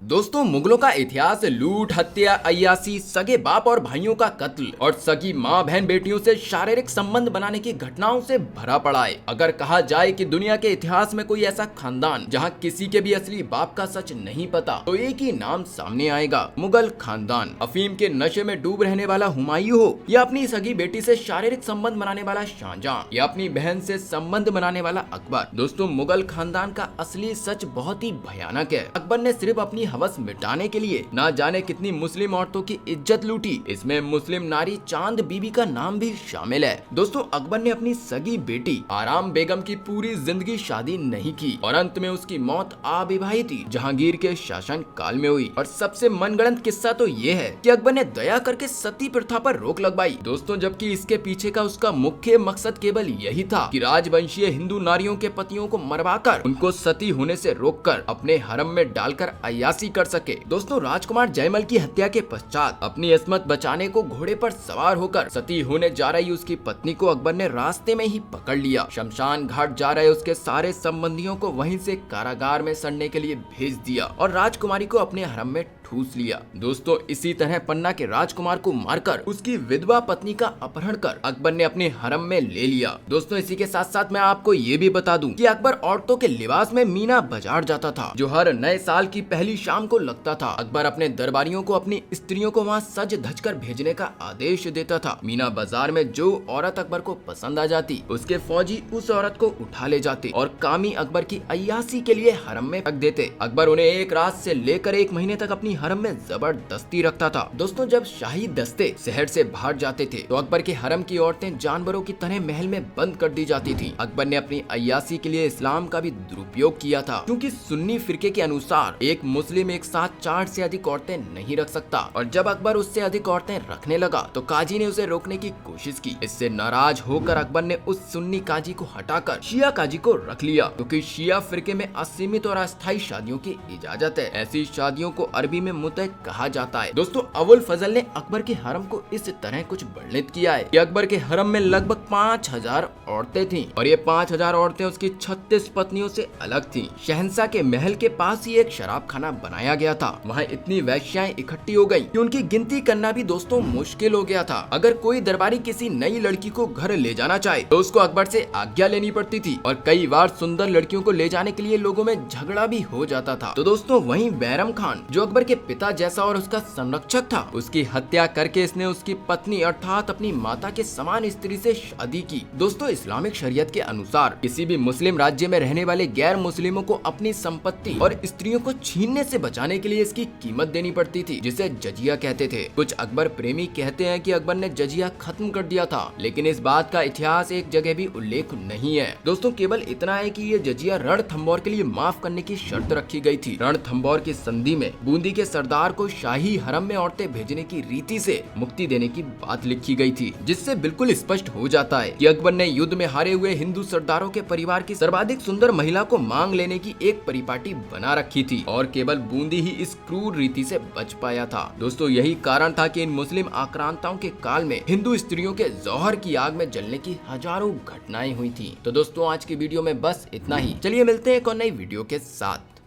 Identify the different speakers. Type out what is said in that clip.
Speaker 1: दोस्तों, मुगलों का इतिहास लूट, हत्या, अय्यासी, सगे बाप और भाइयों का कत्ल और सगी माँ बहन बेटियों से शारीरिक संबंध बनाने की घटनाओं से भरा पड़ा है। अगर कहा जाए कि दुनिया के इतिहास में कोई ऐसा खानदान जहाँ किसी के भी असली बाप का सच नहीं पता, तो एक ही नाम सामने आएगा, मुगल खानदान। अफीम के नशे में डूब रहने वाला हुमायूं हो या अपनी सगी बेटी से शारीरिक संबंध बनाने वाला शाहजहां या अपनी बहन से संबंध बनाने वाला अकबर। दोस्तों, मुगल खानदान का असली सच बहुत ही भयानक है। अकबर ने सिर्फ अपनी हवस मिटाने के लिए ना जाने कितनी मुस्लिम औरतों की इज्जत लूटी। इसमें मुस्लिम नारी चांद बीबी का नाम भी शामिल है। दोस्तों, अकबर ने अपनी सगी बेटी आराम बेगम की पूरी जिंदगी शादी नहीं की और अंत में उसकी मौत अविवाहित जहांगीर के शासन काल में हुई। और सबसे मनगढ़ंत किस्सा तो ये है कि अकबर ने दया करके सती प्रथा पर रोक लगवाई। दोस्तों, जबकि इसके पीछे का उसका मुख्य मकसद केवल यही था कि राजवंशीय हिंदू नारियों के पतियों को मरवाकर उनको सती होने से रोककर अपने हरम में डालकर अय्यासी कर सके। दोस्तों, राजकुमार जयमल की हत्या के पश्चात अपनी इस्मत बचाने को घोड़े पर सवार होकर सती होने जा रही उसकी पत्नी को अकबर ने रास्ते में ही पकड़ लिया। शमशान घाट जा रहे उसके सारे संबंधियों को वहीं से कारागार में सड़ने के लिए भेज दिया और राजकुमारी को अपने हरम में ठूस लिया। दोस्तों, इसी तरह पन्ना के राजकुमार को मारकर उसकी विधवा पत्नी का अपहरण कर अकबर ने अपने हरम में ले लिया। दोस्तों, इसी के साथ साथ मैं आपको ये भी बता दूं कि अकबर औरतों के लिबास में मीना बाजार जाता था, जो हर नए साल की पहली शाम को लगता था। अकबर अपने दरबारियों को अपनी स्त्रियों को वहाँ सज धज कर भेजने का आदेश देता था। मीना बाजार में जो औरत अकबर को पसंद आ जाती, उसके फौजी उस औरत को उठा ले जाते और कामी अकबर की अय्यासी के लिए हरम में रख देते। अकबर उन्हें एक रात से लेकर एक महीने तक अपनी हरम में जबरदस्ती रखता था। दोस्तों, जब शाही दस्ते शहर से बाहर जाते थे तो अकबर के हरम की औरतें जानवरों की तरह महल में बंद कर दी जाती थी। अकबर ने अपनी अय्यासी के लिए इस्लाम का भी दुरुपयोग किया था, क्योंकि सुन्नी फिरके के अनुसार एक मुस्लिम एक साथ 4 से अधिक औरतें नहीं रख सकता। और जब अकबर उससे अधिक औरतें रखने लगा तो काजी ने उसे रोकने की कोशिश की। इससे नाराज होकर अकबर ने उस सुन्नी काजी को हटाकर शिया काजी को रख लिया, क्योंकि शिया फिरके में असीमित और अस्थायी शादियों की इजाजत है। ऐसी शादियों को अरबी में मुतअ कहा जाता है। दोस्तों, अबुल फजल ने अकबर के हरम को इस तरह कुछ वर्णित किया है कि अकबर के हरम में लगभग 5000 औरतें थीं और ये 5000 औरतें उसकी 36 पत्नियों से अलग थीं। शहंशाह के महल के पास ही एक शराब खाना बनाया गया था। वहाँ इतनी वैश्याएं इकट्ठी हो गयी कि उनकी गिनती करना भी दोस्तों मुश्किल हो गया था। अगर कोई दरबारी किसी नई लड़की को घर ले जाना चाहे तो उसको अकबर से आज्ञा लेनी पड़ती थी और कई बार सुंदर लड़कियों को ले जाने के लिए लोगों में झगड़ा भी हो जाता था। तो दोस्तों, वहीं बैरम खान, जो अकबर के पिता जैसा और उसका संरक्षक था, उसकी हत्या करके इसने उसकी पत्नी अर्थात अपनी माता के समान स्त्री से शादी की। दोस्तों, इस्लामिक शरीयत के अनुसार किसी भी मुस्लिम राज्य में रहने वाले गैर मुस्लिमों को अपनी संपत्ति और स्त्रियों को छीनने से बचाने के लिए इसकी कीमत देनी पड़ती थी, जिसे जजिया कहते थे। कुछ अकबर प्रेमी कहते हैं कि अकबर ने जजिया खत्म कर दिया था, लेकिन इस बात का इतिहास एक जगह भी उल्लेख नहीं है। दोस्तों, केवल इतना है कि ये जजिया रणथंभौर के लिए माफ करने की शर्त रखी गई थी। रणथंभौर की संधि में बूंदी के सरदार को शाही हरम में औरतें भेजने की रीति से मुक्ति देने की बात लिखी गई थी, जिससे बिल्कुल स्पष्ट हो जाता है कि अकबर ने युद्ध में हारे हुए हिंदू सरदारों के परिवार की सर्वाधिक सुंदर महिला को मांग लेने की एक परिपाटी बना रखी थी और केवल बूंदी ही इस क्रूर रीति से बच पाया था। दोस्तों, यही कारण था कि इन मुस्लिम आक्रांताओं के काल में हिंदू स्त्रियों के जौहर की आग में जलने की हजारों घटनाएं हुई थी। तो दोस्तों, आज की वीडियो में बस इतना ही। चलिए मिलते हैं एक और नई वीडियो के साथ।